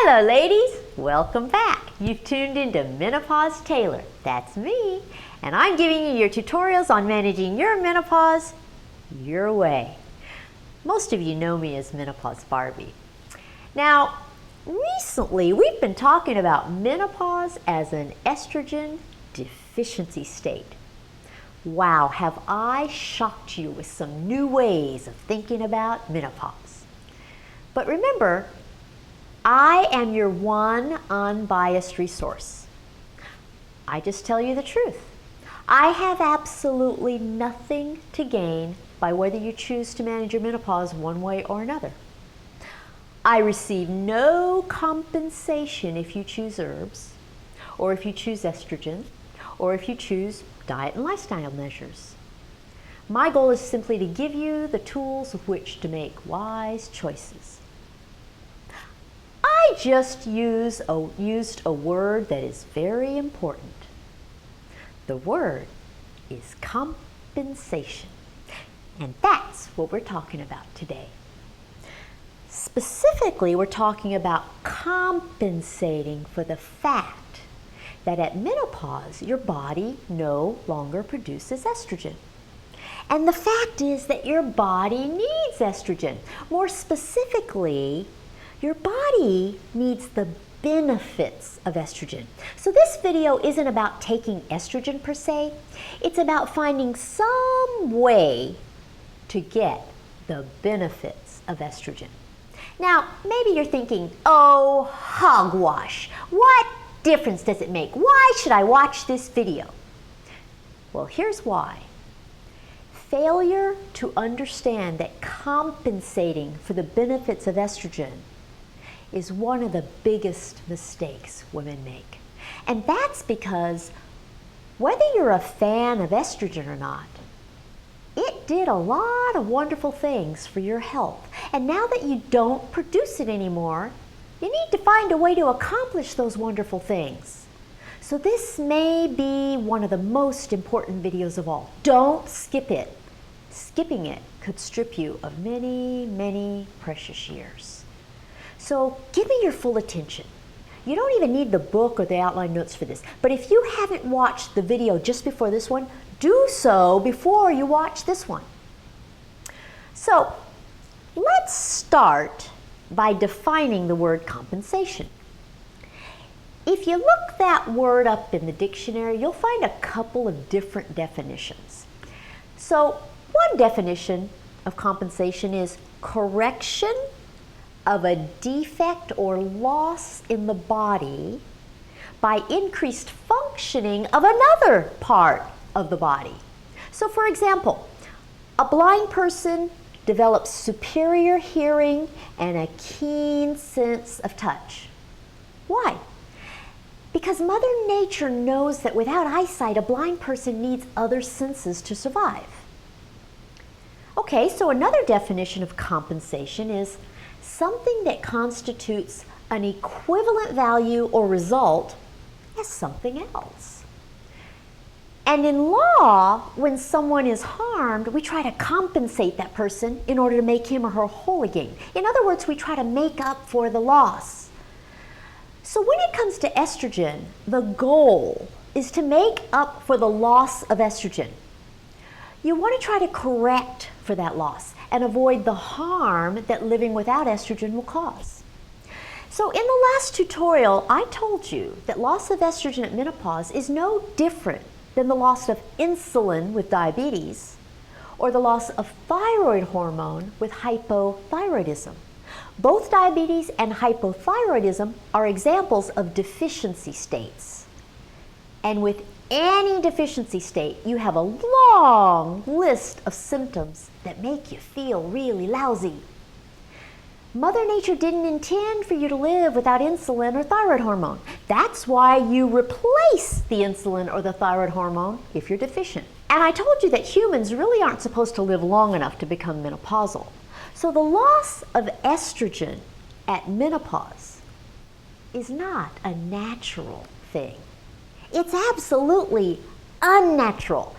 Hello ladies, welcome back. You've tuned into Menopause Taylor. That's me, and I'm giving you your tutorials on managing your menopause your way. Most of you know me as Menopause Barbie. Now, recently we've been talking about menopause as an estrogen deficiency state. Wow, have I shocked you with some new ways of thinking about menopause. But remember, I am your one unbiased resource. I just tell you the truth. I have absolutely nothing to gain by whether you choose to manage your menopause one way or another. I receive no compensation if you choose herbs, or if you choose estrogen, or if you choose diet and lifestyle measures. My goal is simply to give you the tools with which to make wise choices. I just used a word that is very important. The word is compensation. And that's what we're talking about today. Specifically, we're talking about compensating for the fact that at menopause, your body no longer produces estrogen. And the fact is that your body needs estrogen. More specifically, your body needs the benefits of estrogen. So this video isn't about taking estrogen per se. It's about finding some way to get the benefits of estrogen. Now, maybe you're thinking, oh, hogwash. What difference does it make? Why should I watch this video? Well, here's why. Failure to understand that compensating for the benefits of estrogen is one of the biggest mistakes women make. And that's because whether you're a fan of estrogen or not, it did a lot of wonderful things for your health. And now that you don't produce it anymore, you need to find a way to accomplish those wonderful things. So this may be one of the most important videos of all. Don't skip it. Skipping it could strip you of many, many precious years. So give me your full attention. You don't even need the book or the outline notes for this, but if you haven't watched the video just before this one, do so before you watch this one. So let's start by defining the word compensation. If you look that word up in the dictionary, you'll find a couple of different definitions. So one definition of compensation is correction of a defect or loss in the body by increased functioning of another part of the body. So for example, a blind person develops superior hearing and a keen sense of touch. Why? Because Mother Nature knows that without eyesight, a blind person needs other senses to survive. Okay, so another definition of compensation is something that constitutes an equivalent value or result as something else. And in law, when someone is harmed, we try to compensate that person in order to make him or her whole again. In other words, we try to make up for the loss. So when it comes to estrogen, the goal is to make up for the loss of estrogen. You want to try to correct for that loss and avoid the harm that living without estrogen will cause. So in the last tutorial, I told you that loss of estrogen at menopause is no different than the loss of insulin with diabetes or the loss of thyroid hormone with hypothyroidism. Both diabetes and hypothyroidism are examples of deficiency states. And with any deficiency state, you have a long list of symptoms that make you feel really lousy. Mother Nature didn't intend for you to live without insulin or thyroid hormone. That's why you replace the insulin or the thyroid hormone if you're deficient. And I told you that humans really aren't supposed to live long enough to become menopausal. So the loss of estrogen at menopause is not a natural thing. It's absolutely unnatural.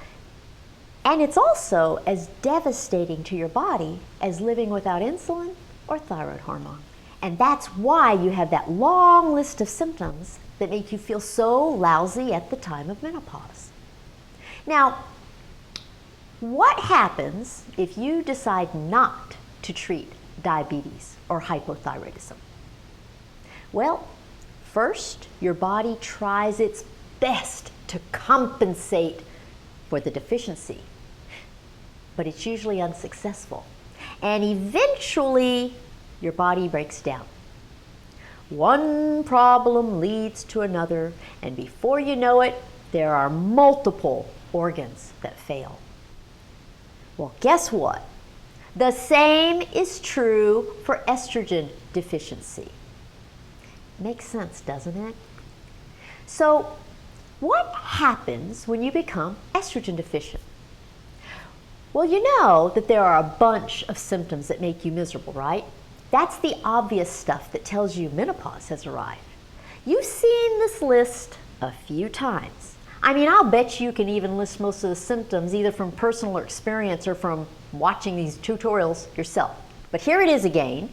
And it's also as devastating to your body as living without insulin or thyroid hormone. And that's why you have that long list of symptoms that make you feel so lousy at the time of menopause. Now, what happens if you decide not to treat diabetes or hypothyroidism? Well, first, your body tries its best to compensate for the deficiency, but it's usually unsuccessful. And eventually, your body breaks down. One problem leads to another, and before you know it, there are multiple organs that fail. Well, guess what? The same is true for estrogen deficiency. Makes sense, doesn't it? So, what happens when you become estrogen deficient? Well, you know that there are a bunch of symptoms that make you miserable, right? That's the obvious stuff that tells you menopause has arrived. You've seen this list a few times. I mean, I'll bet you can even list most of the symptoms either from personal experience or from watching these tutorials yourself. But here it is again.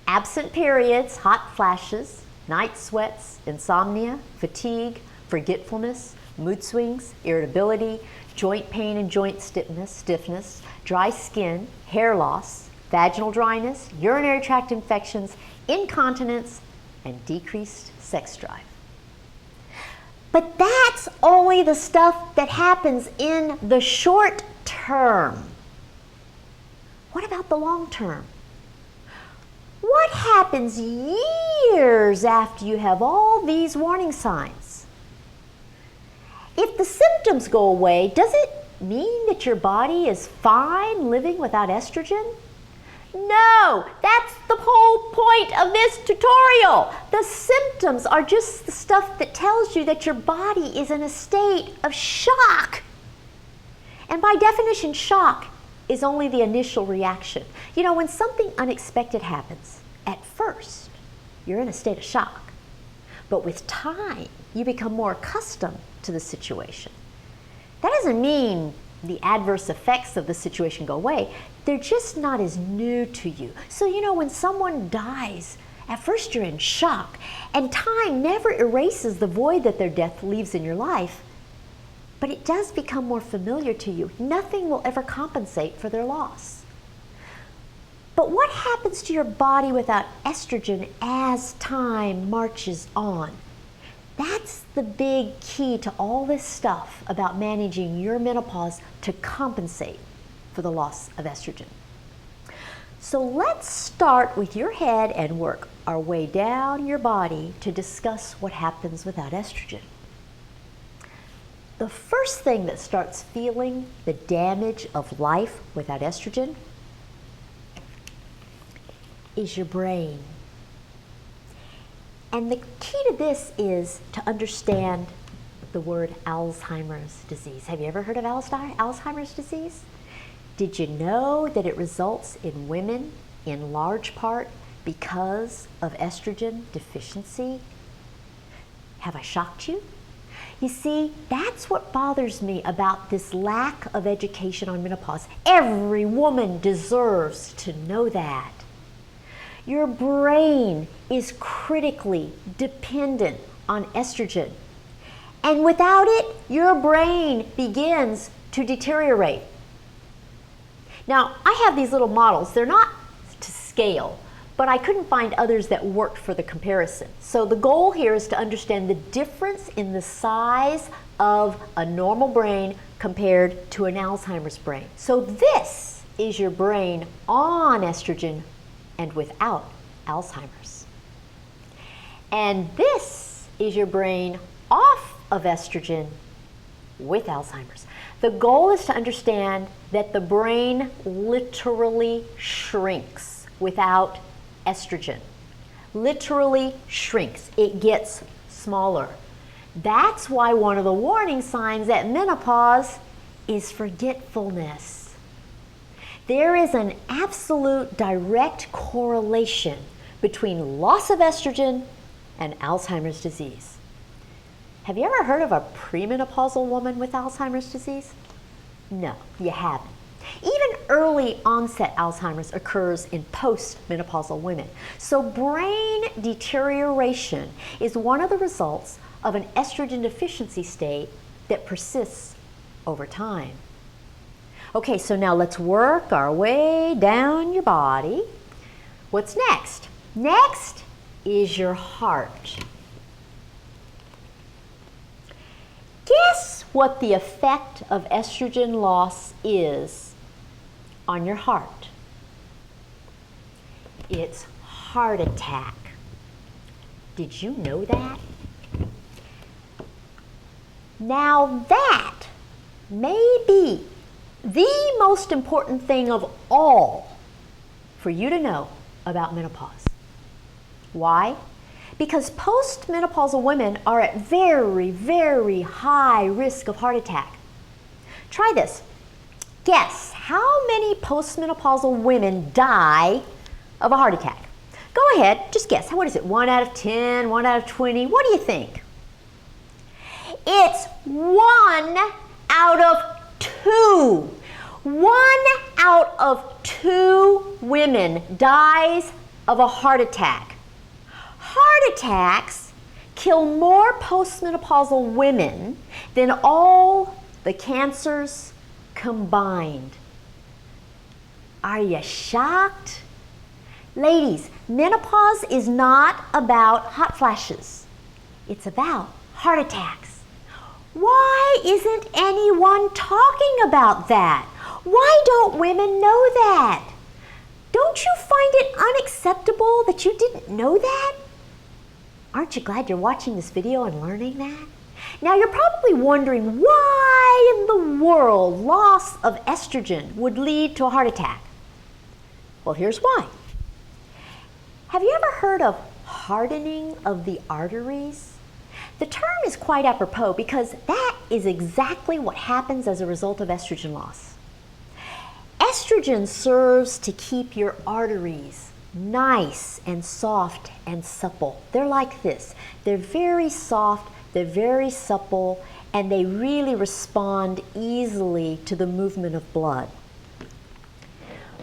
Absent periods, hot flashes, night sweats, insomnia, fatigue, forgetfulness, mood swings, irritability, joint pain and joint stiffness, dry skin, hair loss, vaginal dryness, urinary tract infections, incontinence, and decreased sex drive. But that's only the stuff that happens in the short term. What about the long term? What happens years after you have all these warning signs? If the symptoms go away, does it mean that your body is fine living without estrogen? No, that's the whole point of this tutorial. The symptoms are just the stuff that tells you that your body is in a state of shock. And by definition, shock is only the initial reaction. You know, when something unexpected happens, at first, you're in a state of shock. But with time, you become more accustomed to the situation. That doesn't mean the adverse effects of the situation go away. They're just not as new to you. So, you know, when someone dies, at first you're in shock, and time never erases the void that their death leaves in your life, but it does become more familiar to you. Nothing will ever compensate for their loss. But what happens to your body without estrogen as time marches on? That's the big key to all this stuff about managing your menopause to compensate for the loss of estrogen. So let's start with your head and work our way down your body to discuss what happens without estrogen. The first thing that starts feeling the damage of life without estrogen is your brain. And the key to this is to understand the word Alzheimer's disease. Have you ever heard of Alzheimer's disease? Did you know that it results in women in large part because of estrogen deficiency? Have I shocked you? You see, that's what bothers me about this lack of education on menopause. Every woman deserves to know that. Your brain is critically dependent on estrogen. And without it, your brain begins to deteriorate. Now, I have these little models. They're not to scale, but I couldn't find others that worked for the comparison. So the goal here is to understand the difference in the size of a normal brain compared to an Alzheimer's brain. So this is your brain on estrogen and without Alzheimer's. And this is your brain off of estrogen with Alzheimer's. The goal is to understand that the brain literally shrinks without estrogen. Literally shrinks. It gets smaller. That's why one of the warning signs at menopause is forgetfulness. There is an absolute direct correlation between loss of estrogen and Alzheimer's disease. Have you ever heard of a premenopausal woman with Alzheimer's disease? No, you haven't. Even early onset Alzheimer's occurs in post-menopausal women. So brain deterioration is one of the results of an estrogen deficiency state that persists over time. Okay, so now let's work our way down your body. What's next? Next is your heart. Guess what the effect of estrogen loss is on your heart? It's heart attack. Did you know that? Now that may be the most important thing of all for you to know about menopause. Why? Because postmenopausal women are at very, very high risk of heart attack. Try this. Guess how many postmenopausal women die of a heart attack? Go ahead, just guess. What is it? 1 out of 10, 1 out of 20? What do you think? It's 1 out of 2. 1 out of 2 women dies of a heart attack. Heart attacks kill more postmenopausal women than all the cancers combined. Are you shocked? Ladies, menopause is not about hot flashes. It's about heart attacks. Why isn't anyone talking about that? Why don't women know that? Don't you find it unacceptable that you didn't know that? Aren't you glad you're watching this video and learning that? Now you're probably wondering why in the world loss of estrogen would lead to a heart attack. Well, here's why. Have you ever heard of hardening of the arteries? The term is quite apropos because that is exactly what happens as a result of estrogen loss. Estrogen serves to keep your arteries nice and soft and supple. They're like this. They're very soft, they're very supple, and they really respond easily to the movement of blood.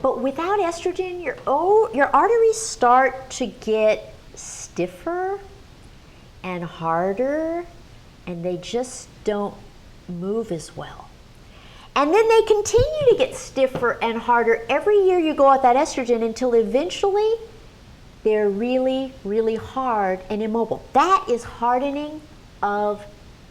But without estrogen, your arteries start to get stiffer and harder, and they just don't move as well. And then they continue to get stiffer and harder every year you go out that estrogen until eventually they're really, really hard and immobile. That is hardening of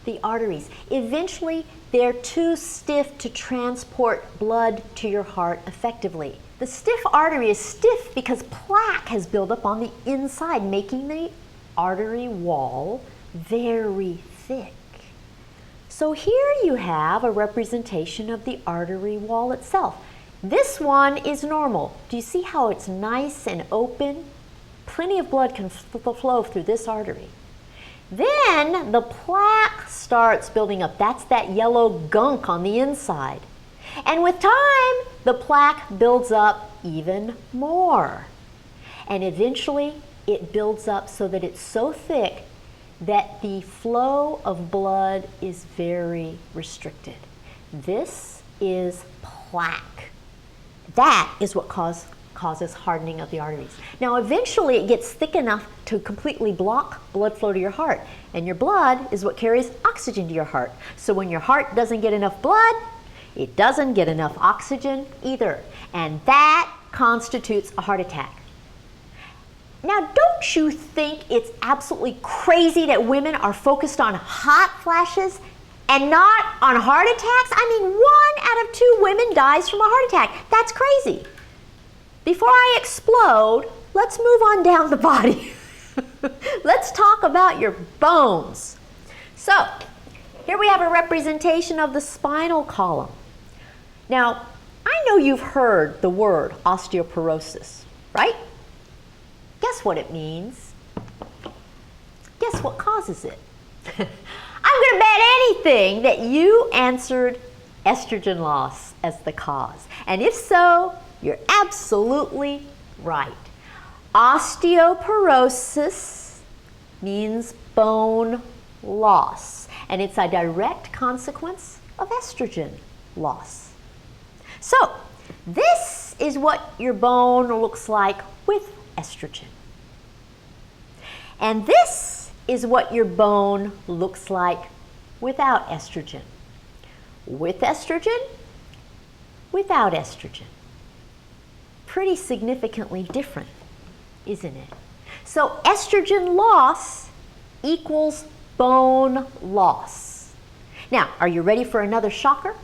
the arteries. Eventually, they're too stiff to transport blood to your heart effectively. The stiff artery is stiff because plaque has built up on the inside, making the artery wall very thick. So here you have a representation of the artery wall itself. This one is normal. Do you see how it's nice and open? Plenty of blood can flow through this artery. Then the plaque starts building up. That's that yellow gunk on the inside. And with time, the plaque builds up even more. And eventually, it builds up so that it's so thick that the flow of blood is very restricted. This is plaque. That is what causes hardening of the arteries. Now eventually it gets thick enough to completely block blood flow to your heart, and your blood is what carries oxygen to your heart. So when your heart doesn't get enough blood, it doesn't get enough oxygen either, and that constitutes a heart attack. Now, don't you think it's absolutely crazy that women are focused on hot flashes and not on heart attacks? I mean, 1 out of 2 women dies from a heart attack. That's crazy. Before I explode, let's move on down the body. Let's talk about your bones. So, here we have a representation of the spinal column. Now, I know you've heard the word osteoporosis, right? Guess what it means? Guess what causes it? I'm going to bet anything that you answered estrogen loss as the cause. And if so, you're absolutely right. Osteoporosis means bone loss, and it's a direct consequence of estrogen loss. So, this is what your bone looks like with estrogen. And this is what your bone looks like without estrogen. With estrogen, without estrogen. Pretty significantly different, isn't it? So estrogen loss equals bone loss. Now, are you ready for another shocker?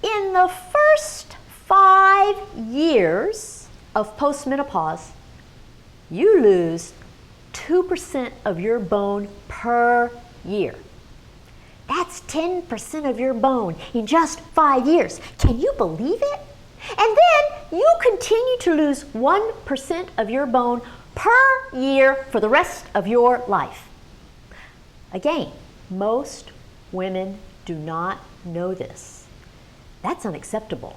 In the first 5 years of postmenopause, you lose 2% of your bone per year. That's 10% of your bone in just 5 years. Can you believe it? And then you continue to lose 1% of your bone per year for the rest of your life. Again, most women do not know this. That's unacceptable.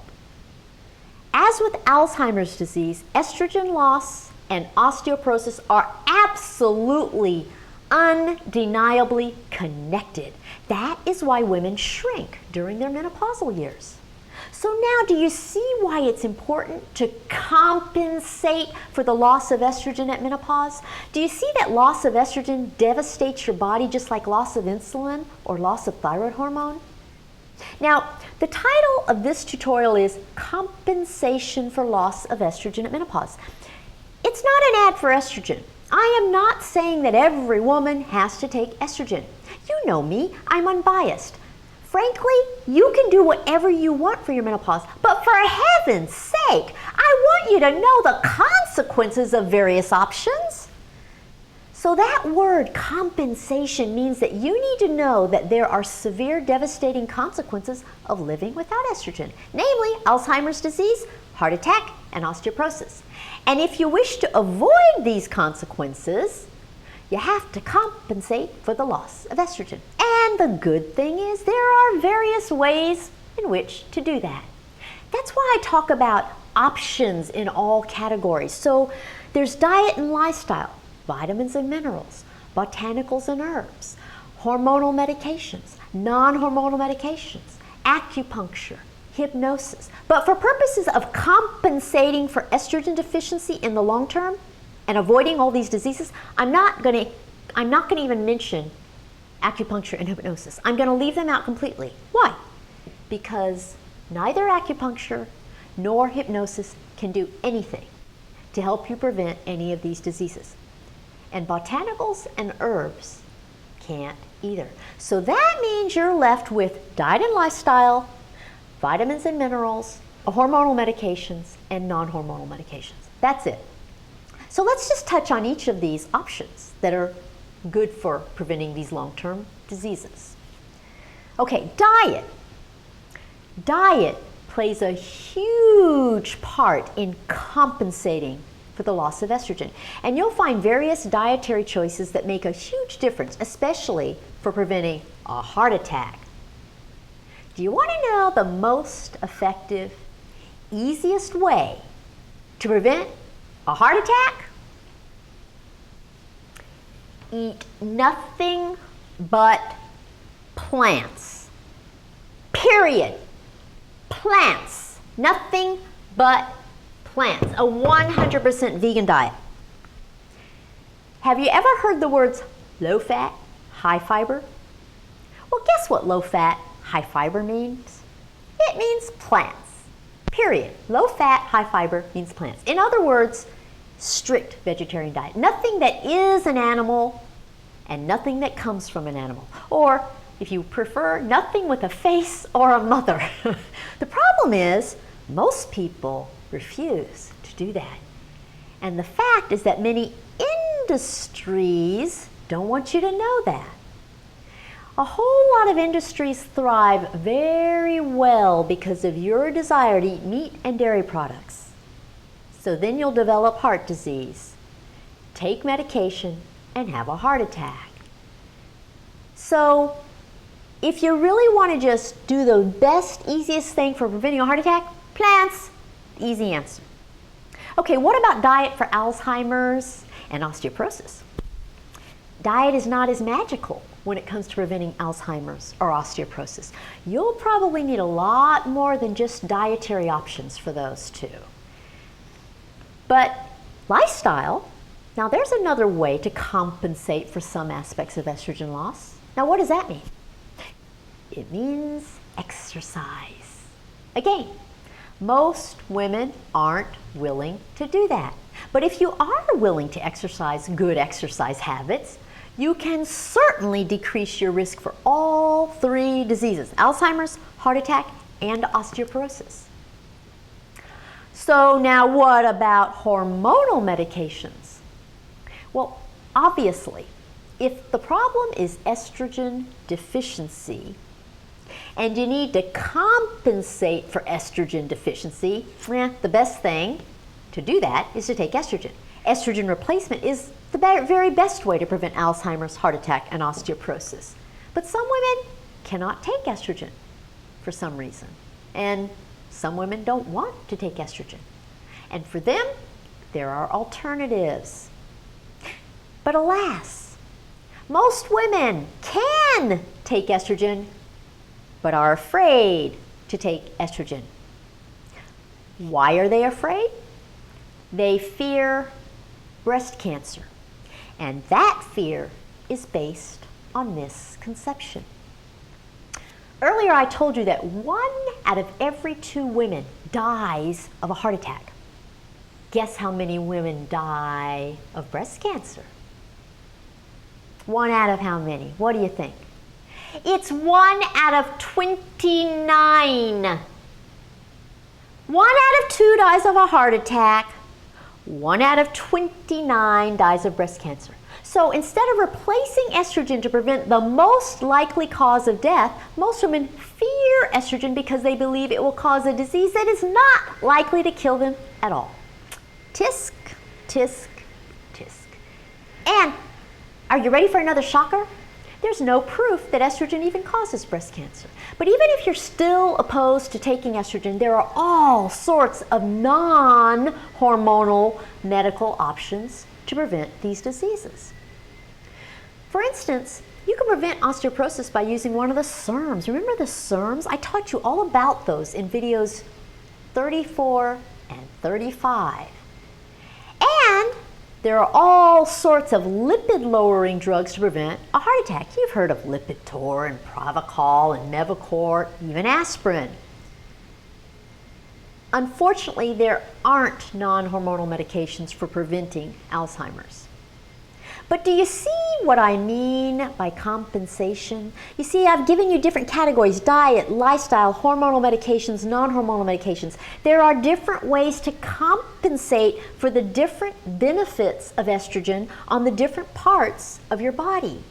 As with Alzheimer's disease, estrogen loss and osteoporosis are absolutely, undeniably connected. That is why women shrink during their menopausal years. So now, do you see why it's important to compensate for the loss of estrogen at menopause? Do you see that loss of estrogen devastates your body just like loss of insulin or loss of thyroid hormone? Now, the title of this tutorial is Compensation for Loss of Estrogen at Menopause. It's not an ad for estrogen. I am not saying that every woman has to take estrogen. You know me, I'm unbiased. Frankly, you can do whatever you want for your menopause, but for heaven's sake, I want you to know the consequences of various options. So that word compensation means that you need to know that there are severe, devastating consequences of living without estrogen, namely Alzheimer's disease, heart attack, and osteoporosis. And if you wish to avoid these consequences, you have to compensate for the loss of estrogen. And the good thing is there are various ways in which to do that. That's why I talk about options in all categories. So there's diet and lifestyle, vitamins and minerals, botanicals and herbs, hormonal medications, non-hormonal medications, acupuncture, hypnosis. But for purposes of compensating for estrogen deficiency in the long term and avoiding all these diseases, I'm not going to even mention acupuncture and hypnosis. I'm going to leave them out completely. Why? Because neither acupuncture nor hypnosis can do anything to help you prevent any of these diseases. And botanicals and herbs can't either. So that means you're left with diet and lifestyle, vitamins and minerals, hormonal medications, and non-hormonal medications. That's it. So let's just touch on each of these options that are good for preventing these long-term diseases. Okay, diet. Diet plays a huge part in compensating for the loss of estrogen. And you'll find various dietary choices that make a huge difference, especially for preventing a heart attack. Do you want to know the most effective, easiest way to prevent a heart attack? Eat nothing but plants. Period. Plants. Nothing but plants. A 100% vegan diet. Have you ever heard the words low fat, high fiber? Well, guess what low fat, high fiber means? It means plants. Period. Low fat, high fiber means plants. In other words, strict vegetarian diet. Nothing that is an animal and nothing that comes from an animal. Or, if you prefer, nothing with a face or a mother. The problem is, most people refuse to do that. And the fact is that many industries don't want you to know that. A whole lot of industries thrive very well because of your desire to eat meat and dairy products. So then you'll develop heart disease, take medication, and have a heart attack. So if you really want to just do the best, easiest thing for preventing a heart attack, plants, easy answer. Okay, what about diet for Alzheimer's and osteoporosis? diet is not as magical when it comes to preventing Alzheimer's or osteoporosis. You'll probably need a lot more than just dietary options for those two. But lifestyle, now there's another way to compensate for some aspects of estrogen loss. Now what does that mean? It means exercise. Again, most women aren't willing to do that. But if you are willing to exercise good exercise habits, you can certainly decrease your risk for all three diseases: Alzheimer's, heart attack, and osteoporosis. So now what about hormonal medications? Well, obviously, if the problem is estrogen deficiency, and you need to compensate for estrogen deficiency, the best thing to do that is to take estrogen. Estrogen replacement is the very best way to prevent Alzheimer's, heart attack, and osteoporosis. But some women cannot take estrogen for some reason. And some women don't want to take estrogen. And for them, there are alternatives. But alas, most women can take estrogen, but are afraid to take estrogen. Why are they afraid? They fear breast cancer. And that fear is based on misconception. Earlier I told you that 1 out of every 2 women dies of a heart attack. Guess how many women die of breast cancer? 1 out of how many? What do you think? It's 1 out of 29. 1 out of 2 dies of a heart attack. 1 out of 29 dies of breast cancer. So instead of replacing estrogen to prevent the most likely cause of death, most women fear estrogen because they believe it will cause a disease that is not likely to kill them at all. Tisk, tisk, tisk. And are you ready for another shocker? There's no proof that estrogen even causes breast cancer. But even if you're still opposed to taking estrogen, there are all sorts of non-hormonal medical options to prevent these diseases. For instance, you can prevent osteoporosis by using one of the SERMs. Remember the SERMs? I taught you all about those in videos 34 and 35. And there are all sorts of lipid-lowering drugs to prevent a heart attack. You've heard of Lipitor and Pravachol and Mevacort, even aspirin. Unfortunately, there aren't non-hormonal medications for preventing Alzheimer's. But do you see what I mean by compensation? You see, I've given you different categories: diet, lifestyle, hormonal medications, non-hormonal medications. There are different ways to compensate for the different benefits of estrogen on the different parts of your body.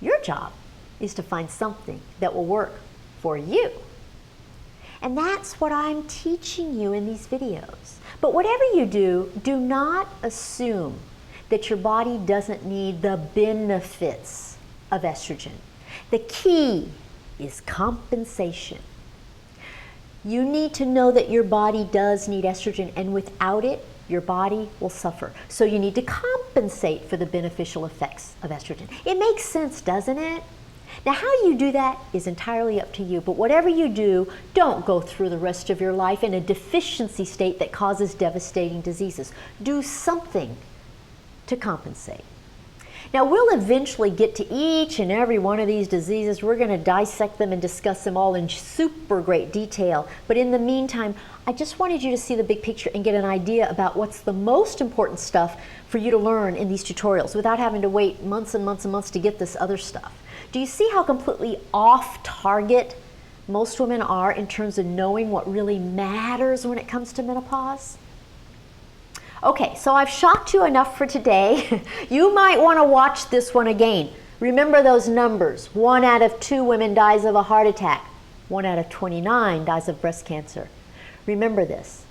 Your job is to find something that will work for you. And that's what I'm teaching you in these videos. But whatever you do, do not assume that your body doesn't need the benefits of estrogen. The key is compensation. You need to know that your body does need estrogen, and without it, your body will suffer. So you need to compensate for the beneficial effects of estrogen. It makes sense, doesn't it? Now, how you do that is entirely up to you, but whatever you do, don't go through the rest of your life in a deficiency state that causes devastating diseases. Do something to compensate. Now, we'll eventually get to each and every one of these diseases. We're going to dissect them and discuss them all in super great detail. But in the meantime, I just wanted you to see the big picture and get an idea about what's the most important stuff for you to learn in these tutorials without having to wait months and months and months to get this other stuff. Do you see how completely off target most women are in terms of knowing what really matters when it comes to menopause? Okay, so I've shocked you enough for today. You might want to watch this one again. Remember those numbers. 1 out of 2 women dies of a heart attack. 1 out of 29 dies of breast cancer. Remember this.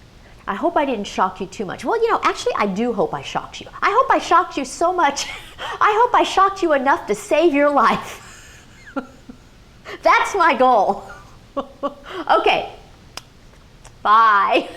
I hope I didn't shock you too much. Well, you know, actually, I do hope I shocked you. I hope I shocked you so much. I hope I shocked you enough to save your life. That's my goal. Okay. Bye.